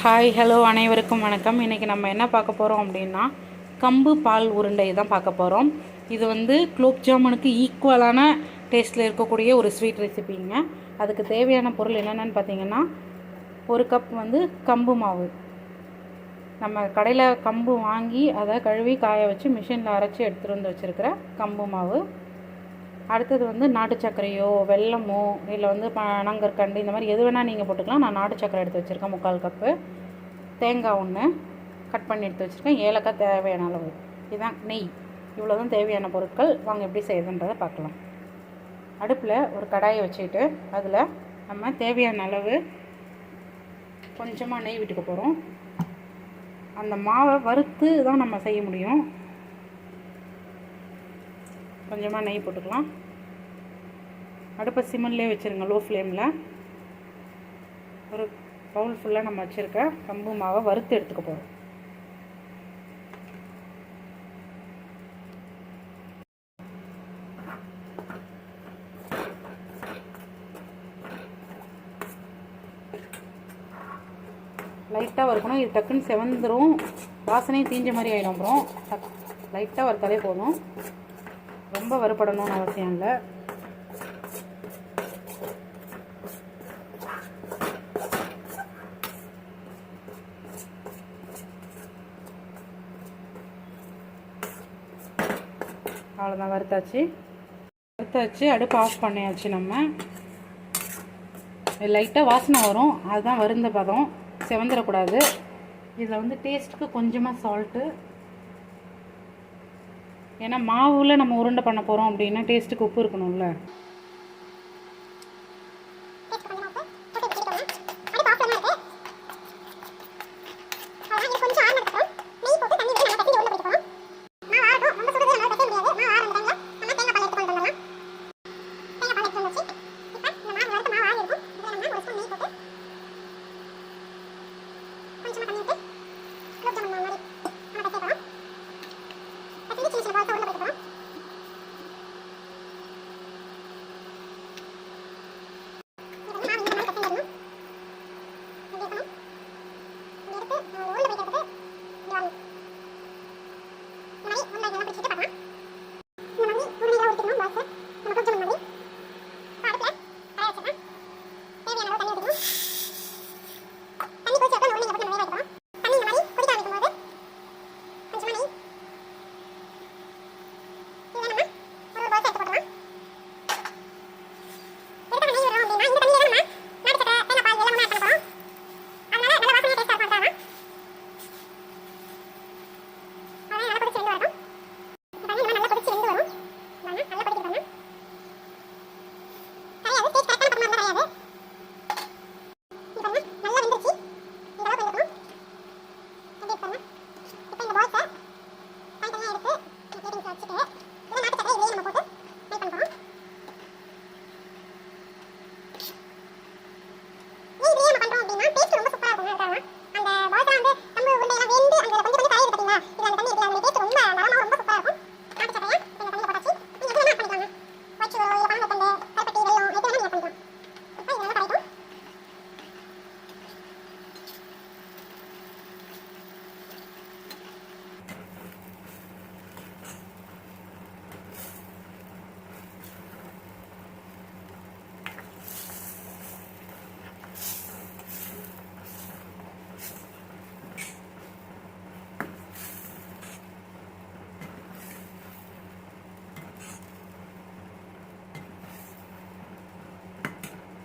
Hi hello அனைவருக்கும் வணக்கம். இன்றைக்கி நம்ம என்ன பார்க்க போகிறோம் அப்படின்னா கம்பு பால் உருண்டை தான் பார்க்க போகிறோம். இது வந்து குலோப் ஜாமுனுக்கு ஈக்குவலான டேஸ்ட்டில் இருக்கக்கூடிய ஒரு ஸ்வீட் ரெசிபிங்க. அதுக்கு தேவையான பொருள் என்னென்னு பார்த்தீங்கன்னா, ஒரு கப் வந்து கம்பு மாவு. நம்ம கடையில் கம்பு வாங்கி அதை கழுவி காய வச்சு மிஷினில் அரைச்சி எடுத்துகிட்டு வந்து வச்சுருக்கிற கம்பு மாவு. அடுத்தது வந்து நாட்டு சர்க்கரையோ வெல்லமோ இல்லை வந்து பனங்கற்கண்டு இந்த மாதிரி எது வேணால் நீங்கள் போட்டுக்கலாம். நான் நாட்டு சர்க்கரை எடுத்து வச்சுருக்கேன் 3/4 கப்பு. தேங்காய் 1 கட் பண்ணி எடுத்து வச்சுருக்கேன். ஏலக்காய் தேவையான அளவு. இதுதான் நெய். இவ்வளோ தான் தேவையான பொருட்கள். வாங்க எப்படி செய்யுதுன்றதை பார்க்கலாம். அடுப்பில் ஒரு கடாயை வச்சுக்கிட்டு அதில் நம்ம தேவையான அளவு கொஞ்சமாக நெய் விட்டுக்க போகிறோம். அந்த மாவை வறுத்து தான் நம்ம செய்ய முடியும். கொஞ்சமாக நெய் போட்டுக்கலாம். அடுப்பை சிம்மிலே வச்சுருங்க, லோ ஃப்ளேமில். ஒரு பவுல் ஃபுல்லாக நம்ம வச்சுருக்க கம்பு மாவை வறுத்து எடுத்துக்க போகிறோம். லைட்டாக வறுக்கணும். இது டக்குன்னு செவந்துடும், வாசனையும் தீஞ்ச மாதிரி ஆகிடும். அப்புறம் லைட்டாக வறுத்தாலே போதும், ரொம்ப வறுபடணும்னு அவசியம் இல்லை. அவ்வளோதான், வறுத்தாச்சு. அடுப்பு ஆஃப் பண்ணியாச்சு. நம்ம லைட்டாக வாசனை வரும், அதுதான் வருந்த பதம், செவந்துடக்கூடாது. இதில் வந்து டேஸ்ட்டுக்கு கொஞ்சமாக சால்ட்டு, ஏன்னா மாவில் நம்ம உருண்டை பண்ண போகிறோம் அப்படின்னா டேஸ்ட்டுக்கு உப்பு இருக்கணும்ல.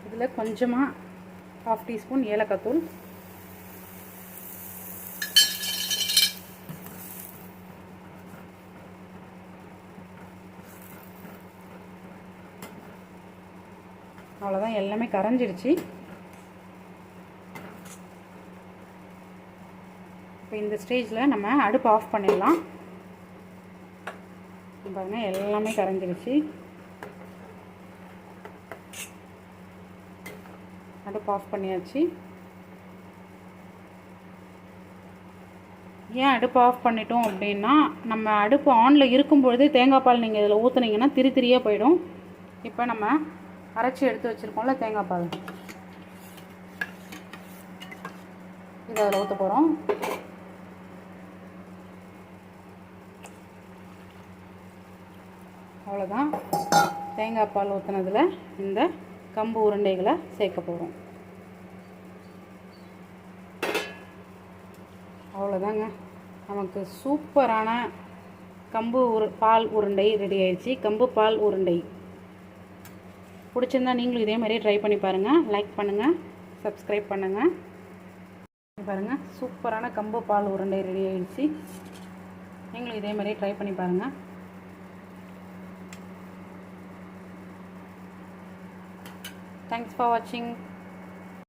இதில் கொஞ்சமாக 1/2 டீஸ்பூன் ஏலக்காய் தூள், அவ்வளோதான், எல்லாமே கரைஞ்சிடுச்சு. இப்போ இந்த ஸ்டேஜில் நம்ம அடுப்பு ஆஃப் பண்ணிடலாம். பாருங்கள், எல்லாமே கரைஞ்சிடுச்சு. அடுப்பு ஆஃப் பண்ணியாச்சு. ஏன் அடுப்பு ஆஃப் பண்ணிட்டோம் அப்படின்னா, நம்ம அடுப்பு ஆனில் இருக்கும்பொழுதே தேங்காய் பால் நீங்கள் இதில் ஊற்றுனீங்கன்னா திரியாக போயிடும். இப்போ நம்ம அரைச்சி எடுத்து வச்சுருக்கோம்ல தேங்காய் பால், இதை அதில் ஊற்ற போகிறோம். அவ்வளோதான். தேங்காய் பால் ஊற்றினதில் இந்த கம்பு உருண்டைகளை சேர்க்க போகிறோம். அவ்வளோதாங்க, நமக்கு சூப்பரான கம்பு பால் உருண்டை ரெடி ஆயிடுச்சு. கம்பு பால் உருண்டை பிடிச்சிருந்தா நீங்களும் இதே மாதிரியே ட்ரை பண்ணி பாருங்கள். லைக் பண்ணுங்கள், சப்ஸ்கிரைப் பண்ணுங்கள். பாருங்கள், சூப்பரான கம்பு பால் உருண்டை ரெடி ஆயிடுச்சு. நீங்களும் இதே மாதிரியே ட்ரை பண்ணி பாருங்கள். Thanks for watching.